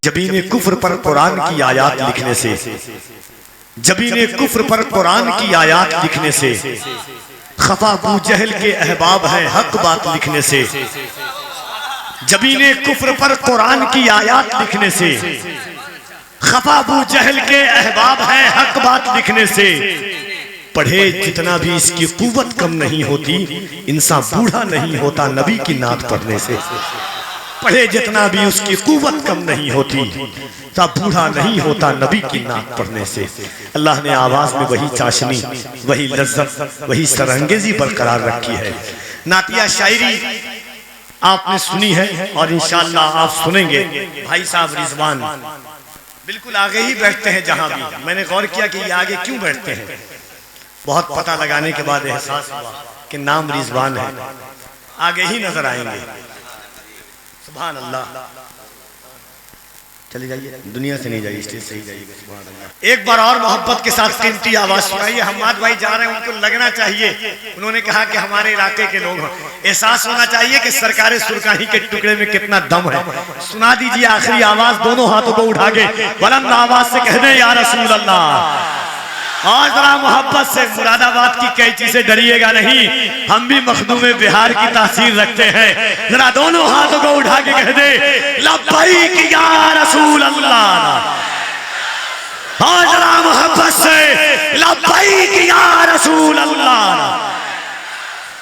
جبین کفر پر قرآن کی آیات لکھنے سے، جبین کفر پر قرآن کی آیات لکھنے سے، خفا ابو جہل کے احباب ہیں حق بات لکھنے سے، جبین کفر پر قرآن کی آیات لکھنے سے، خفا ابو جہل کے احباب ہیں حق بات لکھنے سے، پڑھے جتنا بھی اس کی قوت کم نہیں ہوتی، انسان بوڑھا نہیں ہوتا نبی کی نعت پڑھنے سے، پڑھے جتنا بھی اس کی قوت کم نہیں ہوتی، تا بوڑھا نہیں ہوتا نبی کی نعت پڑھنے سے۔ اللہ نے آواز میں وہی چاشنی، وہی لذت، وہی سرانگیزی برقرار رکھی ہے۔ نعتیہ شاعری آپ نے سنی ہے اور انشاءاللہ آپ سنیں گے۔ بھائی صاحب رضوان بالکل آگے ہی بیٹھتے ہیں جہاں بھی، میں نے غور کیا کہ یہ آگے کیوں بیٹھتے ہیں، بہت پتہ لگانے کے بعد احساس ہوا کہ نام رضوان ہے، آگے ہی نظر آئیں گے۔ سبحان اللہ، چلے جائیے، دنیا سے نہیں جائیے، اسٹیج سے ہی جائیے گا۔ سبحان اللہ۔ ایک بار اور محبت کے ساتھ قیمتی آواز سنائیے۔ حماد بھائی جا رہے ہیں، ان کو لگنا چاہیے، انہوں نے کہا کہ ہمارے علاقے کے لوگ ہیں، احساس ہونا چاہیے کہ سرکار سرکاہی کے ٹکڑے میں کتنا دم ہے۔ سنا دیجئے آخری آواز، دونوں ہاتھوں کو اٹھا کے بلند آواز سے کہہ دیں یا رسول اللہ۔ اور ذرا محبت سے، مراد آباد کی کئی چیزیں ڈریے گا نہیں، ہم بھی مخدوم بہار کی تاثیر رکھتے ہیں۔ ذرا دونوں ہاتھوں کو اٹھا کے کہہ دے لبیک یا رسول اللہ۔ اور ذرا محبت سے لبیک یا رسول اللہ،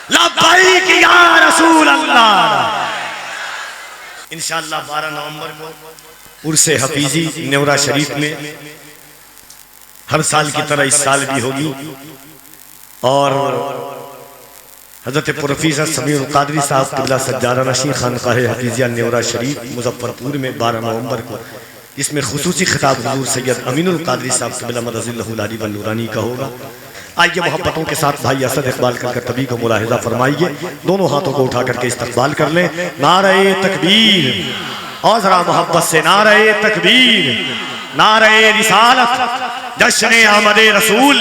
لبیک یا رسول اللہ۔ انشاءاللہ 12 نومبر کو عرس حفیظی نیورہ شریف میں ہر سال کی طرح اس سال بھی ہوگی، اور حضرت پروفیسر سمیع القادری صاحب قبلہ سجادہ نشین خانقاہ حفیظیہ نیورہ شریف مظفرپور میں 12 نومبر کو، اس میں خصوصی خطاب حضور سید امین القادری صاحب قبلہ مدظ اللہ العلی والنورانی کا ہوگا۔ آئیے محبتوں کے ساتھ بھائی اسد اقبال کر طبی کو ملاحظہ فرمائیے، دونوں ہاتھوں کو اٹھا کر کے استقبال کر لیں۔ نعرہ تکبیر، اور ذرا محبت سے نعرہ تکبیر، نعرہ رسالت، جشن آمد رسول،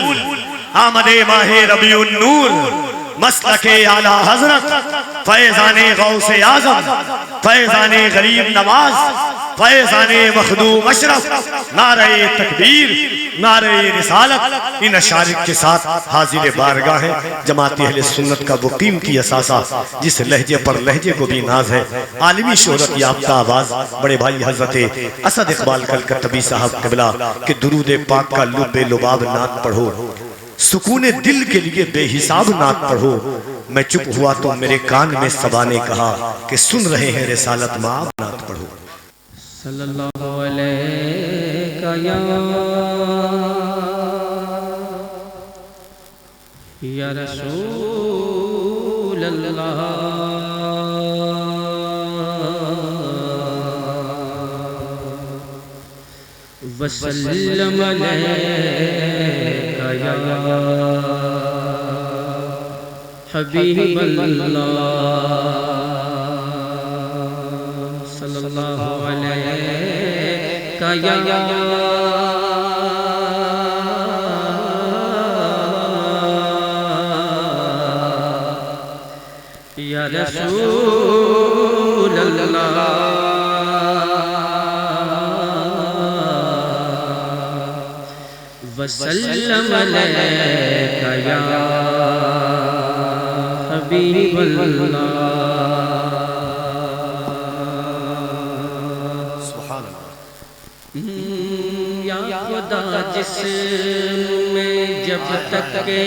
آمد ماہ ربیع النور، مسلک اعلی حضرت، فیضان غوث اعظم، فیضان غریب نواز، فیضان مخدوم اشرف، نعرہ تکبیر، نعرہ رسالت۔ ان اشعار کے ساتھ حاضر بارگاہ ہیں جماعت اہل سنت کا وہ قیمتی اثاثہ جس لہجے پر لہجے کو بھی ناز ہے، عالمی شہرت یافتہ آواز بڑے بھائی حضرت اسد اقبال کلکتبی صاحب قبلہ کہ درود پاک کا لب لباب نعت پڑھو، سکون دل کے لیے بے حساب نعت پڑھو۔ میں چپ ہوا تو میرے کان میں صبا نے کہا کہ سن رہے ہیں رسالت ماں نعت پڑھو۔ صلی اللہ علیہ یا رسول اللہ، وسلم علیہ یا حبیب اللہ، صلی اللہ علیہ یا رسول اللہ، وسلم علیک یا حبیب اللہ۔ سبحان اللہ۔ یا خدا جس میں جب تک کہ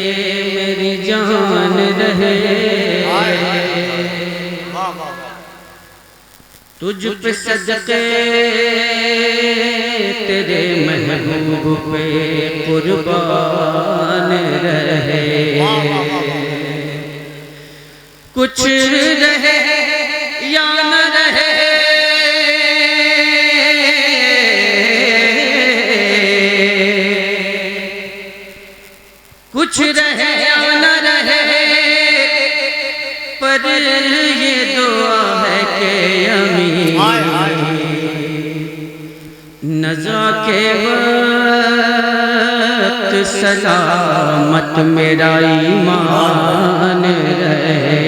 میری جان رہے، تجھ پہ صدقے تیرے محبوب پہ قربان رہے، کچھ رہے یا نہ رہے، کچھ رہے یا نہ رہے، پر یہ دعا ہے کہ امین نزا کے وقت سلامت میرا ایمان رہے۔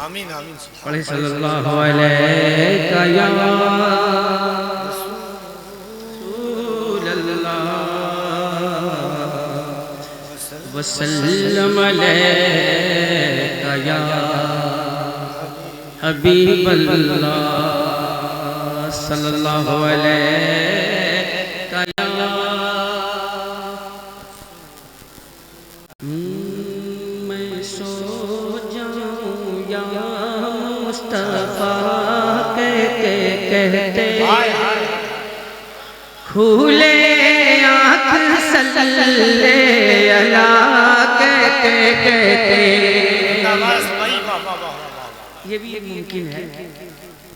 آمین آمین۔ پڑھے صلی اللہ علیہ یا رسول اللہ وسلم علیہ یا حبیب اللہ صلی اللہ علیہ یا میں سو جاؤں یا مصطفیٰ کہتے کہتے کھولے آنکھ صلی اللہ کہتے کہتے یہ بھی ایک ممکن ہے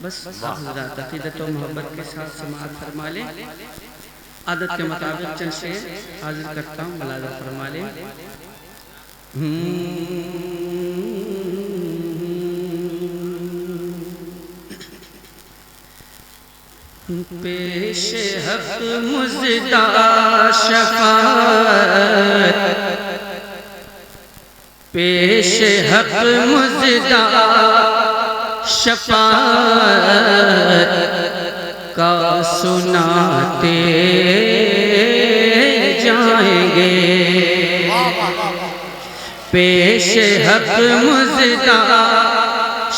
بس حضرات عقیدت و محبت کے ساتھ سماعت فرما لیں عادت کے مطابق چند شعر حاضر کرتا ہوں ملاحظہ فرما لیں پیش حق مزدہ شفاعت پیش حق مزدہ شفاعت کا سناتے جائیں گے پیش حق مزدہ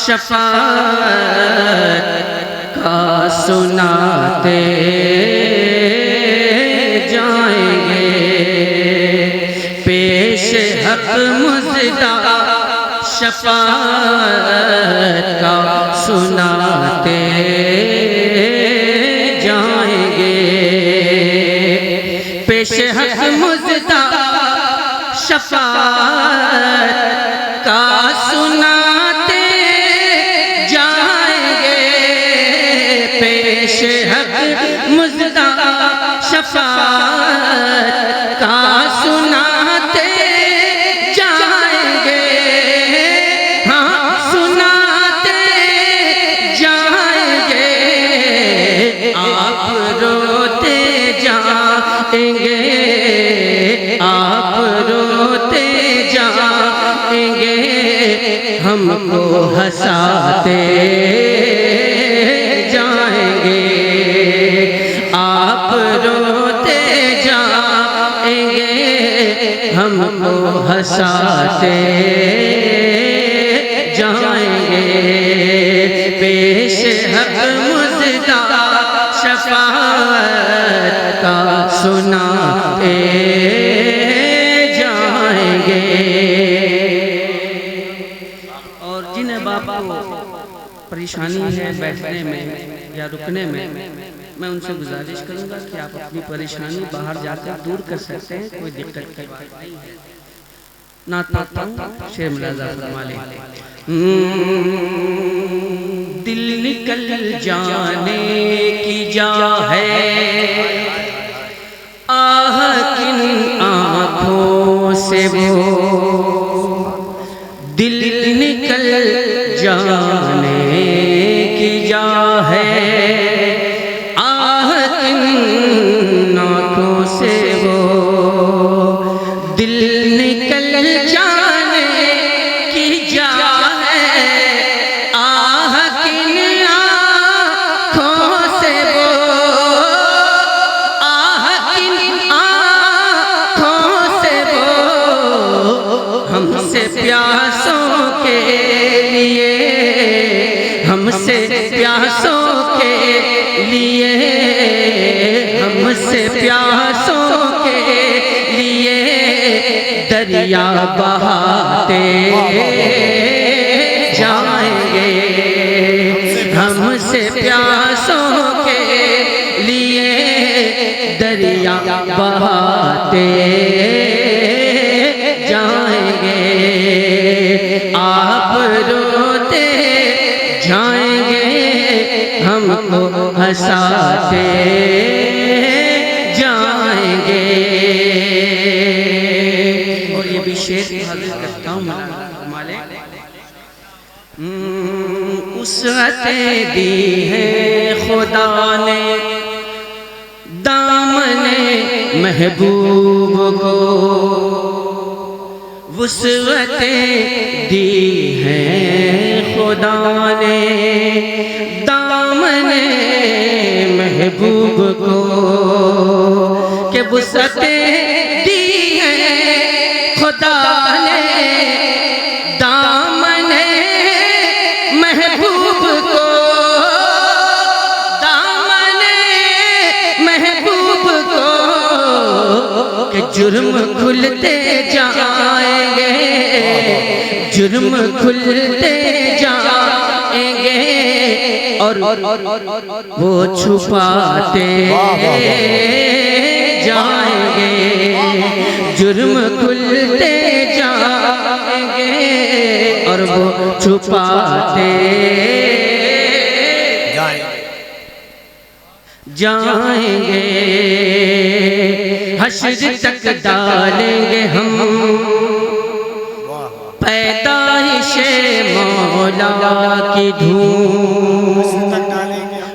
شفاعت کا سناتے جائیں گے پیش حق مزدہ شفاعت کا سناتے جائیں گے پیش حق مزدہ شفاعت کا سناتے جائیں گے پیش حق مزدہ شفاعت کا سناتے جائیں گے ہاں سناتے جائیں گے آپ روتے جائیں گے آپ روتے جائیں گے ہم کو ہنساتے جائیں گے آپ روتے جائیں گے ہم کو ہنساتے جائیں گے پیش حق مزدہ شفاعت کا سناتے جائیں گے اور جن باپ کو پریشانی ہے بیٹھنے میں یا رکنے میں میں ان سے گزارش کروں گا کہ آپ اپنی پریشانی باہر جا کر دور کر سکتے ہیں کوئی دقت کی بات نہیں ہے نعت پڑھتا ہوں شعر ملاحظہ فرما لیں دل نکل جانے کی جا ہے آہ کن آنکھوں سے وہ دل نکل جانے کی جا ہے آہ کن آنکھوں سے وہ دل نکل جانے کی جا ہے آہ کن آنکھوں سے وہ آہ کن آنکھوں سے وہ ہم سے پیاسوں کے لیے ہم سے پیاسوں کے لیے ہم سے پیاسوں کے لیے دریا بہاتے جائیں گے ہم سے پیاسوں کے لیے دریا بہاتے جائیں گے آپ روتے جائیں گے ہم کو ہنساتے جائیں گے اور یہ بھی شعر حاضر کرتا ہوں مالے وسعتیں دی ہیں خدا نے دامن محبوب کو وسعتیں دی ہیں خدا نے دامن محبوب کو، کہ وسعتیں دی ہیں خدا نے دامن محبوب کو، دامن محبوب کو، کہ جرم کھلتے جائیں گے، جرم کھلتے جائیں گے، اور وہ چھپاتے جائیں گے، جرم کھلتے جائیں گے، اور وہ چھپاتے جائیں گے، حشر تک ڈالیں گے ہم پیدائش مولا کی دھوم،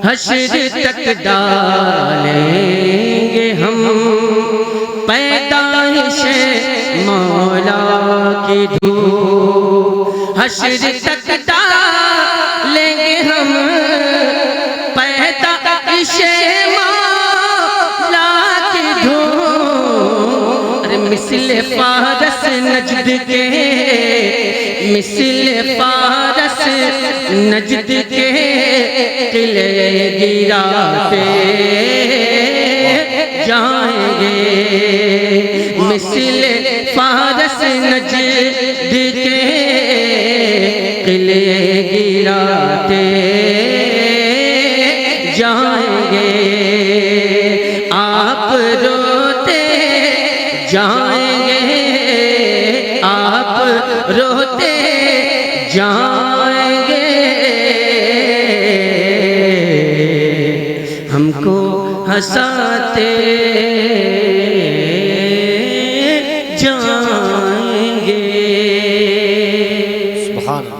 حشر تک ڈالیں گے ہم پیدائش مولا کی دھوم، حشر تک ڈالیں گے ہم پیدائش مولا کی دھوم، مثل فارس نجد کے، مثل فارس نجد کے قلعے گراتے جائیں گے، مثل فارس نجد کے قلعے گراتے جائیں گے، آپ روتے جائیں گے، آپ روتے جائیں گے، ہم کو ہنساتے جائیں گے۔ سبحان اللہ۔